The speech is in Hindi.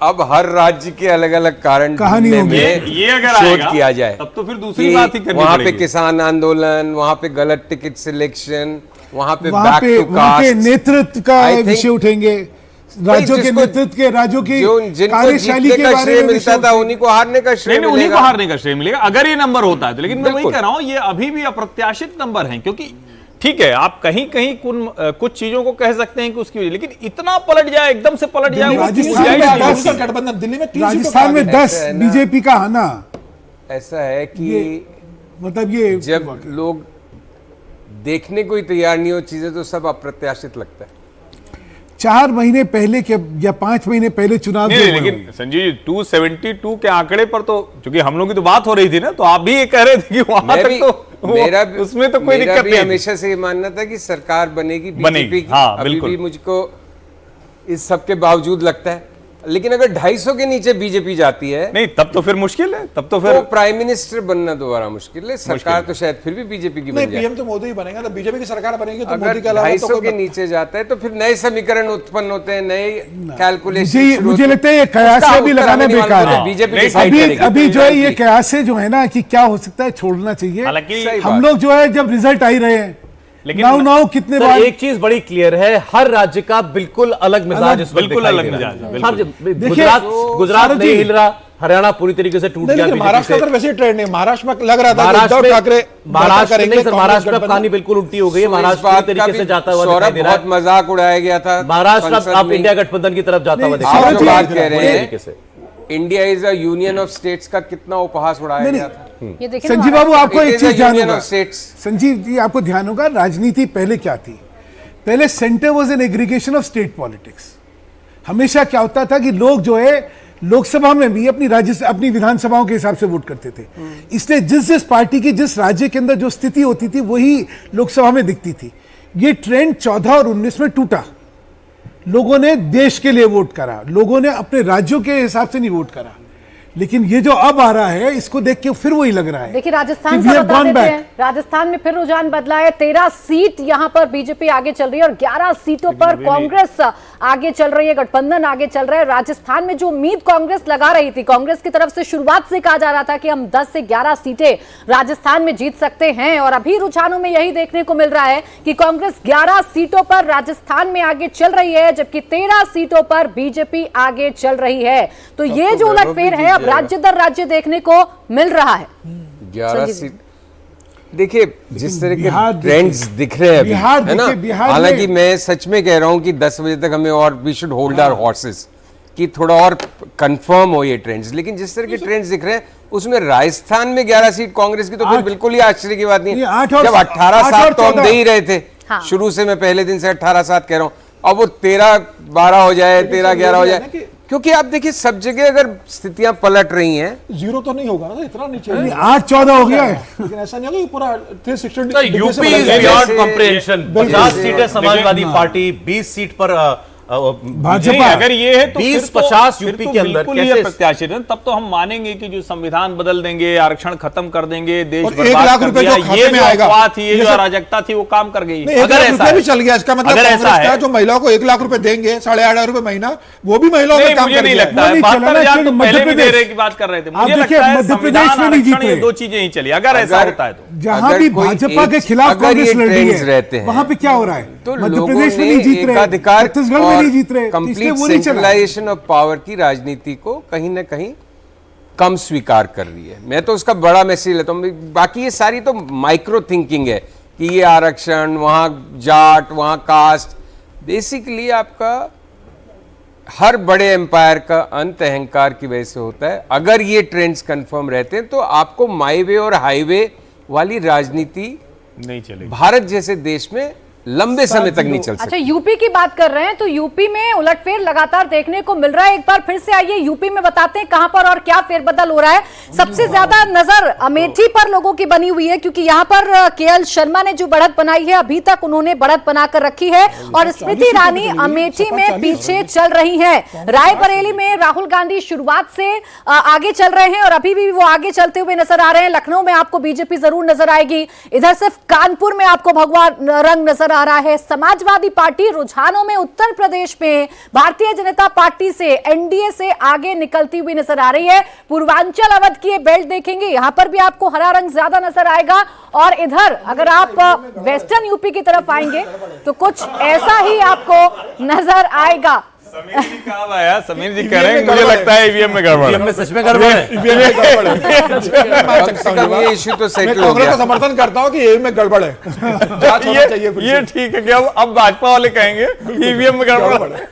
अब हर राज्य के अलग अलग कारण कहानी होगी। ये अगर शोध आएगा, किया जाए तब तो फिर दूसरी बात ही करनी वहां पे पड़ेगी। किसान आंदोलन, वहां पे गलत टिकट सिलेक्शन, वहां पे वहां बैक टू के कास्ट, नेतृत्व का I think- विषय उठेंगे, राज्यों के नेतृत्व के, राज्यों की जिनको कार्यशैली जीतने के का बारे श्रेय में मिलता था उन्हीं को हारने का श्रेय नहीं, उन्हीं को मिलेगा। हारने का श्रेय मिलेगा अगर ये नंबर होता है तो। लेकिन मैं वही बिल्कुल। कह रहा हूं, ये अभी भी अप्रत्याशित नंबर हैं, क्योंकि ठीक है आप कहीं कहीं कुछ चीजों को कह सकते हैं कि उसकी वजह, लेकिन इतना पलट जाए, एकदम से पलट जाए, वो राजस्थान जाएगा में नहीं। 10 गठबंधन दिल्ली में 30 राजस्थान में 10 ऐसा है ना। बीजेपी का आना, ऐसा है कि मतलब ये जब लोग देखने को ही तैयार नहीं हो चीजें तो सब अप्रत्याशित लगता है। 4 महीने पहले के या 5 महीने पहले चुनाव नहीं, जो नहीं, हुए लेकिन होंगे। संजीव जी 272 के आंकड़े पर तो चूंकि हम लोग की तो बात हो रही थी ना, तो आप भी ये कह रहे थे कि वहां मैं तक भी- तो मेरा उसमें तो कोई मेरा दिक्कत भी नहीं। हमेशा से ये मानना था कि सरकार बनेगी बनेगी, बीजेपी की। हाँ, अभी बिल्कुल। भी मुझको इस सब के बावजूद लगता है, लेकिन अगर 250 के नीचे बीजेपी जाती है नहीं, तब तो फिर मुश्किल है, तब तो तो फिर प्राइम मिनिस्टर बनना दोबारा मुश्किल है। सरकार तो शायद फिर भी बीजेपी की नहीं, बन जाए। पीएम तो मोदी ही बनेगा, तो बीजेपी की सरकार बनेगी तो अगर मोदी के अलावा 250 के तो नीचे जाता है तो फिर नए समीकरण उत्पन्न होते हैं, नए मुझे कैलकुलेशन। मुझे लगता है ये कयासे भी लगाना बेकार है। बीजेपी नहीं, डिसाइड अभी करेगी। अभी जो है ये कयासे जो है ना कि क्या हो सकता है छोड़ना चाहिए। हालांकि सही हम बात। लोग जो है जब रिजल्ट आ ही रहे हैं, लेकिन नाउ कितने सर, बार एक चीज बड़ी क्लियर है, हर राज्य का बिल्कुल अलग मिजाज इस वक्त बिल्कुल दिखाई अलग दे रहा मिजाज है, है। बिल्कुल। साहब, देखिए, गुजरात सारथी- नहीं हिल रहा, हरियाणा पूरी तरीके से टूट नहीं, गया लेकिन बीजेपी महाराष्ट्र से। का वैसे ट्रेंड नहीं, महाराष्ट्र में लग रहा था कि महाराष्ट्र उद्धव में ठाकरे महाराष्ट्र करेंगे, नहीं सर, कांग्रेस महाराष्ट्र में गठबंधन- कहानी बिल्कुल उल्टी हो गई है। तो इस महाराष्ट्र बात पूरी का तरीके भी से जाता हुआ दिखाई सौरभ दे रहा बहुत है। मजाक उड़ाया गया था महाराष्ट्र संसद आप में। इंडिया गठबंधन की तरफ जाता हुआ नहीं, दिखाई आप दे जो रहा है। बात कह रहे पूरी हैं तरीके से। India is a union of states का कितना उपहास उड़ाया नहीं, गया था। ये देखिए संजीव बाबू आपको It एक is a चीज ध्यान union होगा, of states. संजीव जी आपको ध्यान होगा राजनीति पहले क्या थी। पहले centre was an aggregation of state politics. हमेशा क्या होता था कि लोग जो है लोकसभा में भी अपनी विधानसभाओं के हिसाब से वोट करते थे। इसलिए जिस पार्टी की जिस राज्य के अंदर जो स्थिति होती थी वही लोकसभा में दिखती थी। ये ट्रेंड 14 और 19 में टूटा। लोगों ने देश के लिए वोट करा, लोगों ने अपने राज्यों के हिसाब से नहीं वोट करा। लेकिन ये जो अब आ रहा है इसको देख के फिर वही लग रहा है। देखिए राजस्थान कि we का have बता gone देते back. हैं, राजस्थान में फिर रुझान बदला है। 13 सीट यहां पर बीजेपी आगे चल रही है और 11 सीटों पर कांग्रेस आगे चल रही है, गठबंधन आगे चल रहा है। राजस्थान में जो उम्मीद कांग्रेस लगा रही थी, कांग्रेस की तरफ से शुरुआत से कहा जा रहा था कि हम 10 से 11 सीटें राजस्थान में जीत सकते हैं, और अभी रुझानों में यही देखने को मिल रहा है कि कांग्रेस 11 सीटों पर राजस्थान में आगे चल रही है, जबकि 13 सीटों पर बीजेपी आगे चल रही है। तो ये जो उलटफेर है अब राज्य दर राज्य देखने को मिल रहा है। 11 सीट देखिए, जिस तरह बिहार के ट्रेंड्स दिख रहे हैं अभी, बिहार है ना। देखिए, बिहार हालांकि में- मैं सच में कह रहा हूं कि 10 बजे तक हमें और we should hold our horses कि थोड़ा और कंफर्म हो ये ट्रेंड्स। लेकिन जिस तरह के ट्रेंड्स दिख रहे हैं उसमें राजस्थान में 11 सीट कांग्रेस की तो फिर 8 बिल्कुल ही आश्चर्य की बात नहीं ये है। 8 और जब 18-7 तो हम 14 दे ही रहे थे हाँ। शुरू से। मैं पहले दिन से 18-7 कह रहा हूं, अब वो 13-12 हो जाए, 13-11 हो जाए, क्योंकि आप देखिए सब जगह अगर स्थितियां पलट रही हैं जीरो तो नहीं होगा ना, इतना नीचे है। 8-14 हो गया है। लेकिन ऐसा नहीं होगा कि पूरा 360 सर, डिग्री से यूपी बदल इज जाएगा। बियॉन्ड जैसे- कॉम्प्रिहेंशन। बिल्कुल। 50 सीटें समाजवादी लेकिन- पार्टी, 20 सीट पर भाजपा नहीं, अगर ये है तो 20-50 फिर यूपी तो के अंदर बिल्कुल ही कैसे अप्रत्याशित है। तब तो हम मानेंगे कि जो संविधान बदल देंगे, आरक्षण खत्म कर देंगे, देश और 1 बर्बाद लाख कर रुपए दिया, जो खाते ये में जो आएगा, अफवाह थी, ये ये जो सब- अराजकता थी, वो काम कर गई। नहीं, 1 अगर लाख ऐसा रुपया भी है, चल गया। इसका मतलब अगर ऐसा कांग्रेस का है, जो महिलाओं को 1 लाख रुपए देंगे, 8.5 रुपए महीना, वो भी महिलाओं नहीं, में काम मुझे कर नहीं गया। लगता वो है। नहीं चला ना, 72,000 तो क्योंकि पहले भी मध्य दे रहे प्रदेश- की बात कर रहे थे। आप मुझे देखिए, लगता है मध्य प्रदेश संविधान, में नहीं जीत आरक्षण, ये रहे। 2 चीजें ही चली। अगर ऐसा होता है तो जहां अगर भी कोई भाजपा के एक- खिलाफ अगर कांग्रेस ये लड़ रही ट्रेंड्स रहते है, हैं, वहां पे क्या हो रहा है? तो मध्य लोगों प्रदेश में ने नहीं जीत रहे, एकाधिकार छत्तीसगढ़ में नहीं जीत रहे, इसलिए कंप्लीट वो नहीं चला। सेंट्रलाइजेशन ऑफ पावर की राजनीति को कहीं ना कहीं कम स्वीकार कर रही है। मैं तो उसका बड़ा मैसेज लेता हूं। बाकी ये सारी तो माइक्रो थिंकिंग है कि ये आरक्षण, वहां जाट, वहां कास्ट, बेसिकली आपका हर बड़े एम्पायर का अंत अहंकार की वजह से होता है। अगर ये ट्रेंड्स कंफर्म रहते हैं तो आपको माई वे और हाईवे वाली राजनीति नहीं चलेगी। भारत जैसे देश में लंबे समय तक नहीं चल अच्छा, सकती। यूपी की बात कर रहे हैं तो यूपी में उलटफेर लगातार देखने को मिल रहा है। एक बार फिर से आइए यूपी में बताते हैं कहां पर और क्या फेरबदल हो रहा है। सबसे ज्यादा नजर अमेठी पर लोगों की बनी हुई है, क्योंकि यहां पर केएल शर्मा ने जो बढ़त बनाई है, अभी तक उन्होंने बढ़त बनाकर रखी है, और स्मृति ईरानी अमेठी में पीछे चल रही है। रायबरेली में राहुल गांधी शुरुआत से आगे चल रहे हैं और अभी भी वो आगे चलते हुए नजर आ रहे हैं। लखनऊ में आपको बीजेपी जरूर नजर आएगी, इधर सिर्फ कानपुर में आपको भगवा रंग नजर नजर आ रहा है। समाजवादी पार्टी रुझानों में उत्तर प्रदेश में भारतीय जनता पार्टी से, एनडीए से आगे निकलती हुई नजर आ रही है। पूर्वांचल अवध की ये बेल्ट देखेंगे, यहां पर भी आपको हरा रंग ज्यादा नजर आएगा, और इधर अगर आप वेस्टर्न यूपी की तरफ आएंगे तो कुछ ऐसा ही आपको नजर आएगा। समीर जी कहाँ आया? समीर जी कह रहे हैं मुझे लगता है ईवीएम में गड़बड़ ईवीएम में सच में गड़बड़ है। कम से कम ये इश्यू तो मैं सेटल हो कांग्रेस गया। का समर्थन करता हूँ कि ईवीएम में गड़बड़ है। जांच होना चाहिए फिर से। ये ठीक है कि अब भाजपा वाले कहेंगे ईवीएम में गड़बड़ है।